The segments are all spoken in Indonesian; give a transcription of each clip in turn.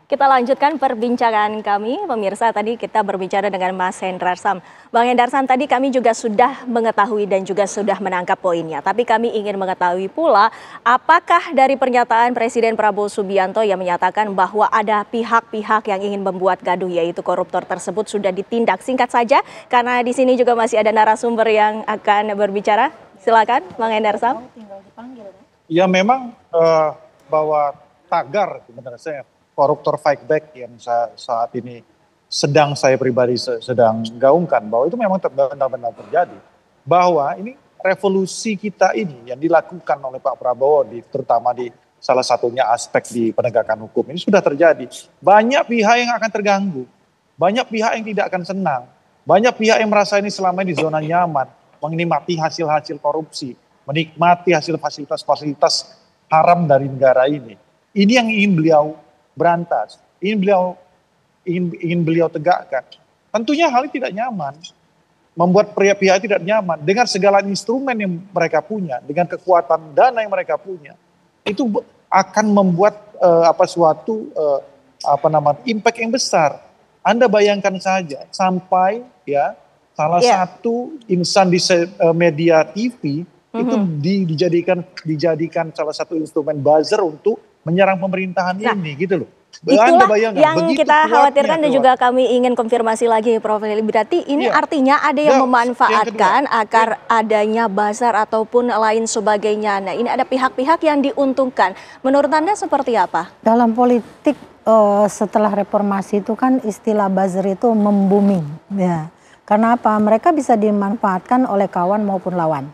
Kita lanjutkan perbincangan kami, pemirsa. Tadi kita berbicara dengan Mas Hendarsam. Bang Hendarsam, tadi kami juga sudah mengetahui dan juga sudah menangkap poinnya. Tapi kami ingin mengetahui pula, apakah dari pernyataan Presiden Prabowo Subianto yang menyatakan bahwa ada pihak-pihak yang ingin membuat gaduh, yaitu koruptor tersebut sudah ditindak. Singkat saja, karena di sini juga masih ada narasumber yang akan berbicara. Silakan, Bang Hendarsam. Ya memang bahwa tagar sebenarnya koruptor fight back yang saat ini saya pribadi sedang gaungkan, bahwa itu memang benar-benar terjadi. Bahwa ini revolusi kita ini yang dilakukan oleh Pak Prabowo, terutama di salah satunya aspek di penegakan hukum, ini sudah terjadi. Banyak pihak yang akan terganggu, banyak pihak yang tidak akan senang, banyak pihak yang merasa ini selama ini di zona nyaman, menikmati hasil-hasil korupsi, menikmati hasil fasilitas-fasilitas haram dari negara ini. Ini yang ingin beliau berantas, ingin beliau tegakkan. Tentunya hal ini tidak nyaman, membuat pihak-pihak tidak nyaman dengan segala instrumen yang mereka punya, dengan kekuatan dana yang mereka punya. Itu akan membuat suatu impact yang besar. Anda bayangkan saja sampai salah satu insan di media TV itu dijadikan salah satu instrumen buzzer untuk menyerang pemerintahan ini gitu loh. Itulah yang kita khawatirkan dan juga kami ingin konfirmasi lagi, Prof. Berarti ini artinya ada yang memanfaatkan agar adanya buzzer ataupun lain sebagainya. Nah, ini ada pihak-pihak yang diuntungkan. Menurut Anda seperti apa? Dalam politik setelah reformasi itu kan istilah buzzer itu membuming. Ya. Karena apa? Mereka bisa dimanfaatkan oleh kawan maupun lawan.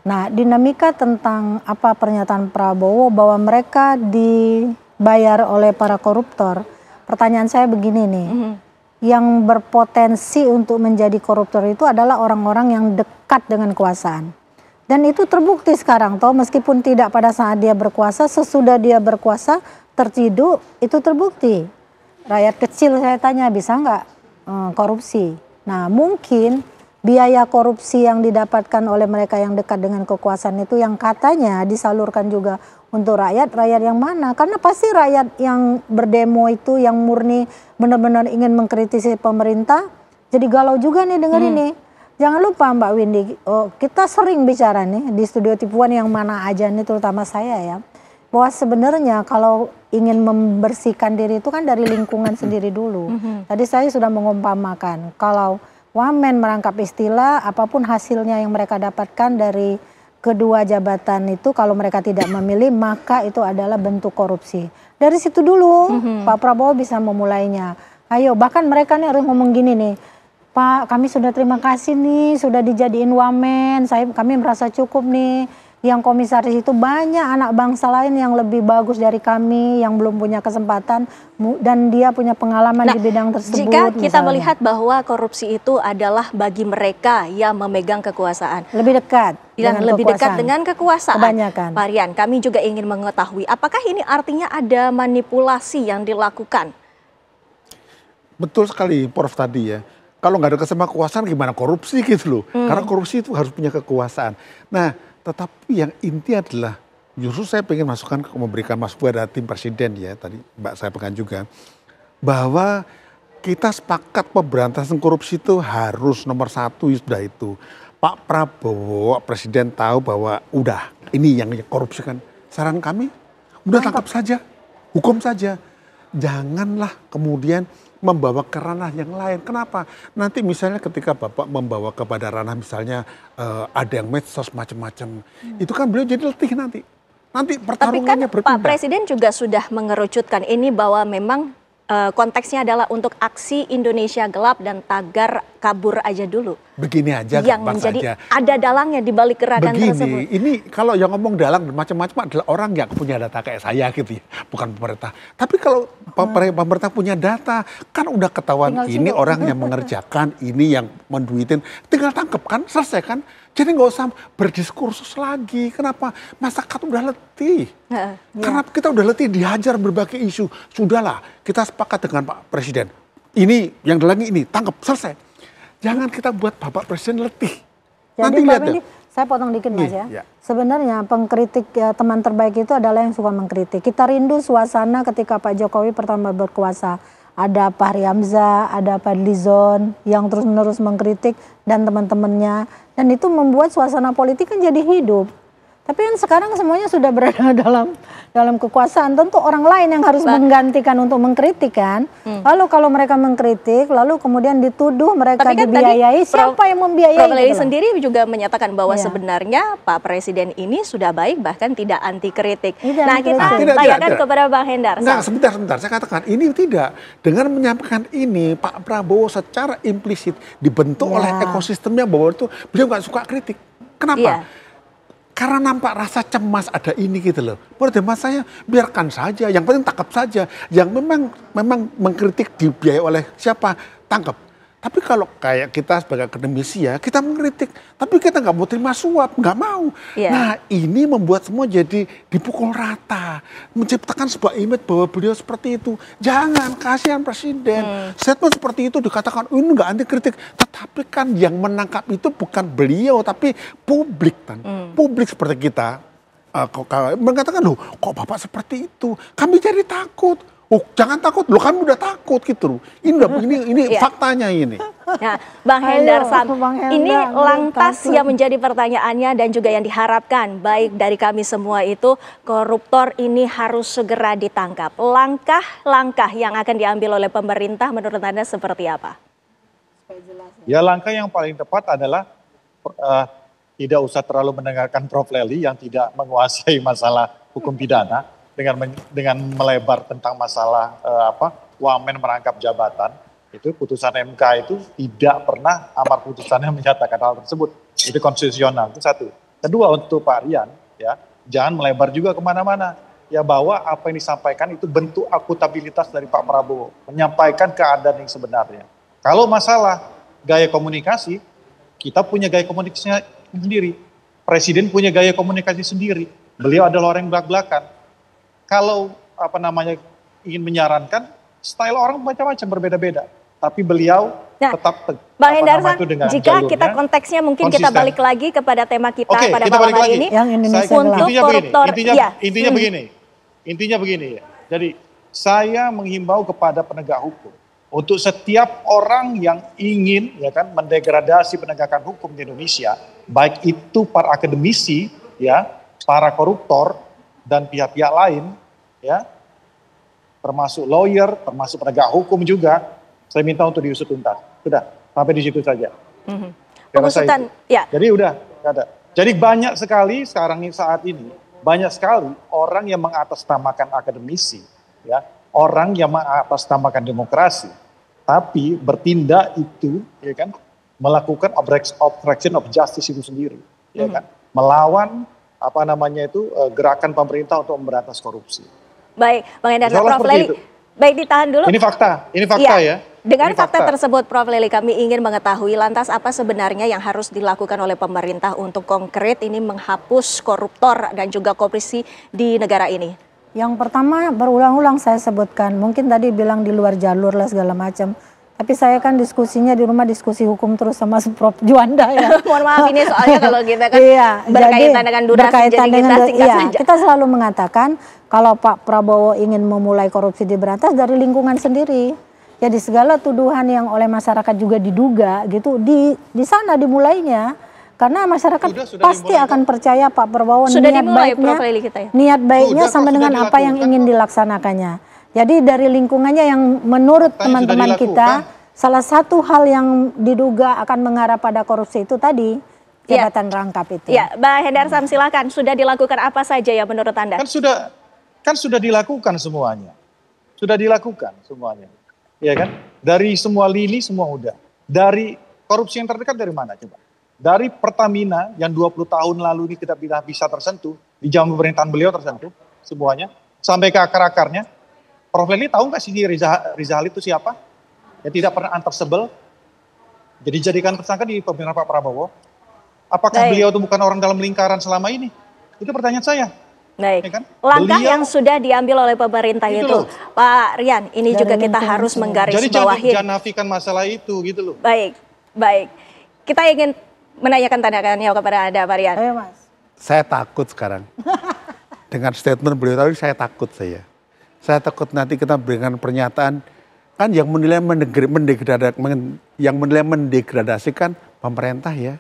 Nah, dinamika tentang apa pernyataan Prabowo bahwa mereka dibayar oleh para koruptor. Pertanyaan saya begini nih, yang berpotensi untuk menjadi koruptor itu adalah orang-orang yang dekat dengan kekuasaan. Dan itu terbukti sekarang, toh meskipun tidak pada saat dia berkuasa, sesudah dia berkuasa terciduk, itu terbukti. Rakyat kecil saya tanya bisa nggak korupsi? Nah, mungkin biaya korupsi yang didapatkan oleh mereka yang dekat dengan kekuasaan itu yang katanya disalurkan juga untuk rakyat yang mana? Karena pasti rakyat yang berdemo itu yang murni benar-benar ingin mengkritisi pemerintah, jadi galau juga nih denger ini. Jangan lupa Mbak Windy, kita sering bicara nih di studio tipuan yang mana aja nih, terutama saya ya, bahwa sebenarnya kalau ingin membersihkan diri itu kan dari lingkungan sendiri dulu. Tadi saya sudah mengumpamakan, kalau wamen merangkap istilah, apapun hasilnya yang mereka dapatkan dari kedua jabatan itu, kalau mereka tidak memilih, maka itu adalah bentuk korupsi. Dari situ dulu Pak Prabowo bisa memulainya. Ayo, bahkan mereka nih harus ngomong gini nih, Pak, kami sudah terima kasih nih, sudah dijadiin wamen, kami merasa cukup nih. Yang komisaris itu banyak anak bangsa lain yang lebih bagus dari kami, yang belum punya kesempatan, dan dia punya pengalaman di bidang tersebut. Jika kita melihat bahwa korupsi itu adalah bagi mereka yang memegang kekuasaan. Lebih dekat. Dan lebih dekat dengan kekuasaan. Kebanyakan. Pak Rian, kami juga ingin mengetahui, apakah ini artinya ada manipulasi yang dilakukan? Betul sekali, Prof tadi ya. Kalau nggak ada kesamaan kekuasaan gimana korupsi gitu loh. Karena korupsi itu harus punya kekuasaan. Nah, tetapi yang inti adalah justru saya ingin memberikan masukan dari tim presiden ya, tadi Mbak saya pegang juga, bahwa kita sepakat pemberantasan korupsi itu harus nomor satu, sudah itu. Pak Prabowo, presiden tahu bahwa udah ini yang korupsi kan. Saran kami udah tangkap saja, hukum saja. Janganlah kemudian membawa ke ranah yang lain. Kenapa? Nanti misalnya ketika Bapak membawa kepada ranah misalnya ada yang medsos macam-macam, itu kan beliau jadi letih nanti. Nanti pertarungannya berpindah. Pak Presiden juga sudah mengerucutkan ini bahwa memang konteksnya adalah untuk aksi Indonesia gelap dan tagar kabur aja dulu. Begini aja, yang menjadi ada dalangnya di balik gerakan tersebut. Ini kalau yang ngomong dalang macam-macam adalah orang yang punya data kayak saya gitu ya, bukan pemerintah. Tapi kalau pemerintah punya data, kan udah ketahuan ini orang yang mengerjakan, ini yang menduitin, tinggal tangkep kan, selesai kan. Jadi nggak usah berdiskursus lagi. Kenapa? Masyarakat udah letih. Karena kita udah letih dihajar berbagai isu. Sudahlah, kita sepakat dengan Pak Presiden. Ini yang dalangi ini, tangkap, selesai. Jangan kita buat Bapak Presiden letih. Jadi Nanti lihat ya. Saya potong dikit Mas ya. Ya. Sebenarnya pengkritik ya, teman terbaik itu adalah yang suka mengkritik. Kita rindu suasana ketika Pak Jokowi pertama berkuasa. Ada Fahri Hamzah, ada Fadly Zon yang terus-menerus mengkritik dan teman-temannya. Dan itu membuat suasana politik kan jadi hidup. Tapi kan sekarang semuanya sudah berada dalam kekuasaan. Tentu orang lain yang harus menggantikan untuk mengkritik kan. Lalu kalau mereka mengkritik, lalu kemudian dituduh mereka Tapi kan dibiayai. Siapa yang membiayai? Prof. Lely gitu loh. sendiri juga menyatakan bahwa Iya. sebenarnya Pak Presiden ini sudah baik, bahkan tidak anti kritik. Tidak Nah, anti kita kritik. Tidak, tanyakan tidak. kepada Bang Hendar. Enggak, sebentar. Saya katakan ini tidak. Dengan menyampaikan ini, Pak Prabowo secara implisit dibentuk Ya. oleh ekosistemnya bahwa itu beliau nggak suka kritik. Kenapa? Iya. Karena nampak rasa cemas ada ini gitu loh. Menurut hemat saya biarkan saja, yang penting tangkap saja. Yang memang mengkritik dibiayai oleh siapa, tangkap. Tapi kalau kayak kita sebagai akademisi ya, kita mengkritik, tapi kita nggak mau terima suap, nggak mau. Iya. Nah ini membuat semua jadi dipukul rata, menciptakan sebuah image bahwa beliau seperti itu. Jangan, kasihan Presiden. Statement seperti itu dikatakan, ini nggak anti kritik. Tetapi kan yang menangkap itu bukan beliau, tapi publik kan. Publik seperti kita. Mengatakan, loh kok Bapak seperti itu? Kami jadi takut. Oh, jangan takut, loh kami udah takut gitu loh. Ini Iya. faktanya ini. Nah, Bang Ayo, Hendar Sam, Bang Hendar, ini lantas takut. yang menjadi pertanyaannya dan juga yang diharapkan baik dari kami semua itu koruptor ini harus segera ditangkap. Langkah-langkah yang akan diambil oleh pemerintah menurut Anda seperti apa? Ya langkah yang paling tepat adalah tidak usah terlalu mendengarkan Prof. Lely yang tidak menguasai masalah hukum pidana dengan melebar tentang masalah wamen merangkap jabatan. Itu putusan MK itu tidak pernah amar putusannya menyatakan hal tersebut. Itu konstitusional, itu satu. Kedua untuk Pak Rian, ya jangan melebar juga kemana-mana. Ya bahwa apa yang disampaikan itu bentuk akutabilitas dari Pak Prabowo. Menyampaikan keadaan yang sebenarnya. Kalau masalah gaya komunikasi, kita punya gaya komunikasinya sendiri. Presiden punya gaya komunikasi sendiri. Beliau adalah orang yang belak-belakan. Kalau ingin menyarankan, style orang macam-macam berbeda-beda. Tapi beliau tetap Bang Hendar Sam, dengan jika jalurnya kita konteksnya mungkin kita konsisten. balik lagi kepada tema kita Oke, pada kita malam balik hari lagi. ini. Yang Indonesia Untuk gelap. koruptor, ya. Intinya begini ya. Jadi saya menghimbau kepada penegak hukum untuk setiap orang yang ingin ya kan mendegradasi penegakan hukum di Indonesia, baik itu para akademisi ya, para koruptor dan pihak-pihak lain ya, termasuk lawyer, termasuk penegak hukum juga, saya minta untuk diusut tuntas. Sudah, sampai di situ saja. Saya rasa Pengusutan, itu. ya. Jadi udah, nggak ada. Jadi banyak sekali saat ini, banyak sekali orang yang mengatasnamakan akademisi, ya, orang yang mengatasnamakan demokrasi, tapi bertindak itu, ya kan, melakukan obstruction of justice itu sendiri, ya kan, melawan gerakan pemerintah untuk memberantas korupsi. Baik, Bang Hendar Sam, Insya Allah Prof. seperti Lely, itu. baik ditahan dulu. Ini fakta Iya. ya. Dengan Ini fakta tersebut, Prof. Lely, kami ingin mengetahui lantas apa sebenarnya yang harus dilakukan oleh pemerintah untuk konkret ini menghapus koruptor dan juga korupsi di negara ini. Yang pertama berulang-ulang saya sebutkan, mungkin tadi bilang di luar jalur lah segala macam. Tapi saya kan diskusinya di rumah diskusi hukum terus sama Prof. Juanda ya. Mohon maaf ini soalnya kalau kita kan Iya, berkaitan dengan durasi, berkaitan jadi dengan kita singkat iya, saja. kita selalu mengatakan kalau Pak Prabowo ingin memulai korupsi diberantas dari lingkungan sendiri. Jadi segala tuduhan yang oleh masyarakat juga diduga gitu di sana dimulainya. Karena masyarakat Sudah pasti dimulai, akan percaya Pak Prabowo Sudah niat dimulai, baiknya, Prof. Lely, kita ya. niat baiknya Sudah, sama kok, dengan sudah apa yang dilakukan, ingin kok. dilaksanakannya. Jadi dari lingkungannya yang menurut Apa yang sudah teman-teman kita, dilakukan? salah satu hal yang diduga akan mengarah pada korupsi itu tadi Iya. jabatan rangkap itu. Ya, Bang Hendar Sam, silakan. Sudah dilakukan apa saja ya menurut Anda? Kan sudah dilakukan semuanya. Sudah dilakukan semuanya. Ya kan? Dari semua lini semua udah. Dari korupsi yang terdekat dari mana coba? Dari Pertamina yang 20 tahun lalu ini tidak bisa tersentuh, di zaman pemerintahan beliau tersentuh semuanya, sampai ke akar-akarnya. Prof. Lely tahu nggak sih Rizal itu siapa? Yang tidak pernah antar sebel, jadi jadikan tersangka di pemerintahan Pak Prabowo. Apakah Baik. beliau itu bukan orang dalam lingkaran selama ini? Itu pertanyaan saya. Baik, Ya kan? langkah Beliau- yang sudah diambil oleh pemerintah Itu itu, loh. Pak Rian, ini Dari juga kita lingkungan harus sendiri. menggarisbawahi. Jadi jangan nafikan masalah itu gitu loh. Baik, baik. Kita ingin menanyakan tanya kepada Anda, Pak Rian. Ayo Mas. Saya takut sekarang. Dengan statement beliau tadi saya takut saya. Saya takut nanti kita berikan pernyataan kan yang menilai mendegradasikan pemerintah ya.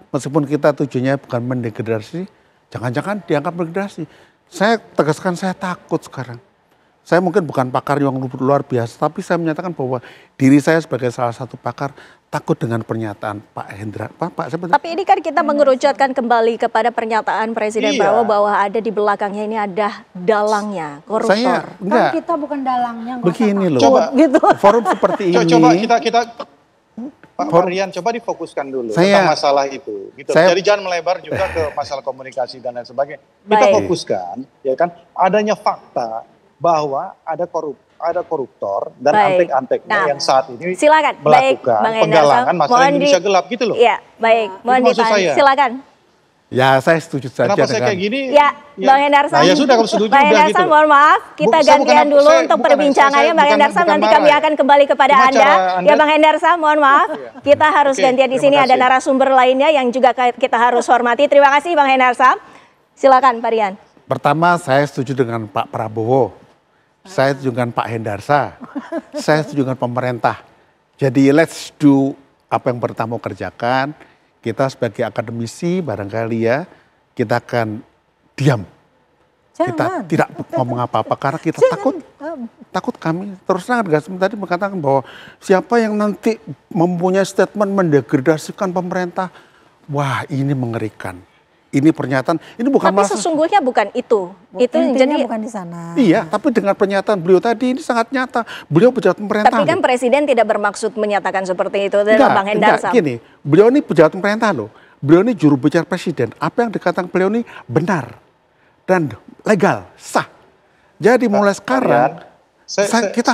Meskipun kita tujuannya bukan mendegradasi, jangan-jangan dianggap degradasi. Saya tegaskan saya takut sekarang. Saya mungkin bukan pakar yang luar biasa, tapi saya menyatakan bahwa diri saya sebagai salah satu pakar takut dengan pernyataan Pak Hendra. Tapi ini kan kita mengerucutkan kembali kepada pernyataan Presiden Iya. Prabowo bahwa ada di belakangnya ini ada dalangnya, koruptor. Saya Kan enggak. kita bukan dalangnya. nggak usah Begini loh. takut, gitu. Forum seperti ini. Coba kita Pak Rian coba difokuskan dulu tentang masalah itu. Gitu. Jadi jangan melebar juga ke masalah komunikasi dan lain sebagainya. Kita Baik. fokuskan, ya kan, adanya fakta bahwa ada koruptor dan Baik. antek-anteknya Nah, yang saat ini silakan. Baik, melakukan Bang Hendarsam. penggalangan masalah Mohon Indonesia gelap gitu loh. Iya, baik. Mohon itu maksud saya. silakan. Ya saya setuju saja Kenapa saya dengan kayak gini? Ya, Bang Hendarsam. Nah, ya sudah kalau setuju Bang udah Hendarsam, gitu. mohon maaf, kita Saya gantian dulu saya untuk perbincangannya. saya Bang Hendarsam, nanti marah kami ya. akan kembali kepada Cuma Anda. cara Ya Bang Hendarsam, mohon maaf, kita harus Oke, gantian di sini. terima Ada kasih. narasumber lainnya yang juga kita harus hormati. Terima kasih Bang Hendarsam. Silakan Pak Rian. pertama saya setuju dengan Pak Prabowo. Saya setuju dengan Pak Hendarsa. Saya setuju dengan pemerintah. Jadi let's do apa yang pertama kerjakan. Kita sebagai akademisi barangkali ya, kita akan diam. Kita Jangan. tidak ngomong apa-apa karena kita takut. Takut kami. Terus terang Gasem tadi mengatakan bahwa siapa yang nanti mempunyai statement mendegradasikan pemerintah, wah ini mengerikan. Ini pernyataan, ini bukan Tapi masalah. sesungguhnya bukan itu. Itu Intinya jadi bukan di sana. Iya, tapi dengan pernyataan beliau tadi ini sangat nyata. Beliau pejabat pemerintah. tapi kan loh. Presiden tidak bermaksud menyatakan seperti itu Enggak, Bang Hendarsam. gini, beliau ini pejabat pemerintah loh. Beliau ini juru bicara presiden. Apa yang dikatakan beliau ini benar dan legal, sah. Jadi mulai sekarang kita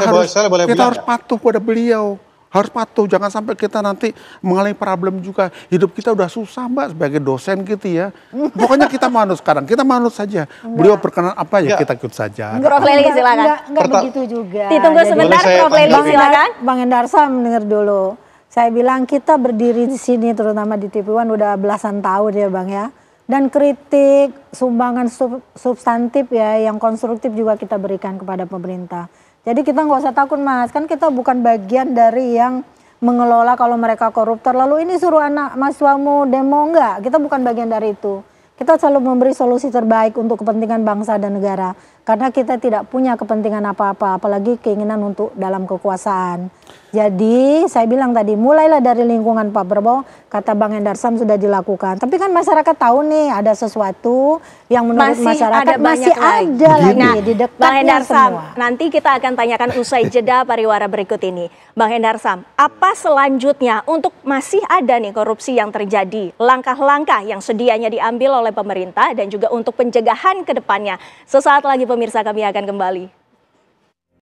harus patuh pada beliau. Harus patuh, jangan sampai kita nanti mengalami problem juga. Hidup kita udah susah Mbak sebagai dosen gitu ya. Pokoknya kita manut sekarang, kita manut saja. Beliau berkenan apa ya kita ikut saja. Prof Leli silakan. Enggak begitu juga. Ditunggu Jadi- sebentar Prof Leli silakan. Bang Hendarsam dengar dulu. Saya bilang kita berdiri di sini terutama di TV One udah belasan tahun ya Bang ya. Dan kritik, sumbangan substantif ya yang konstruktif juga kita berikan kepada pemerintah. Jadi kita nggak usah takut Mas, kan kita bukan bagian dari yang mengelola kalau mereka koruptor. Lalu ini suruh anak mahasiswamu demo enggak, kita bukan bagian dari itu. Kita selalu memberi solusi terbaik untuk kepentingan bangsa dan negara. Karena kita tidak punya kepentingan apa-apa, apalagi keinginan untuk dalam kekuasaan. Jadi saya bilang tadi, mulailah dari lingkungan Pak Prabowo, kata Bang Hendarsam sudah dilakukan. Tapi kan masyarakat tahu nih ada sesuatu yang menurut Masih masyarakat ada banyak masih lagi. ada lagi Nah, di Bang dekatnya Hendarsam, semua. nanti kita akan tanyakan usai jeda pariwara berikut ini. Bang Hendarsam, apa selanjutnya untuk masih ada nih korupsi yang terjadi? Langkah-langkah yang sedianya diambil oleh pemerintah dan juga untuk pencegahan ke depannya. Sesaat lagi pemirsa kami akan kembali.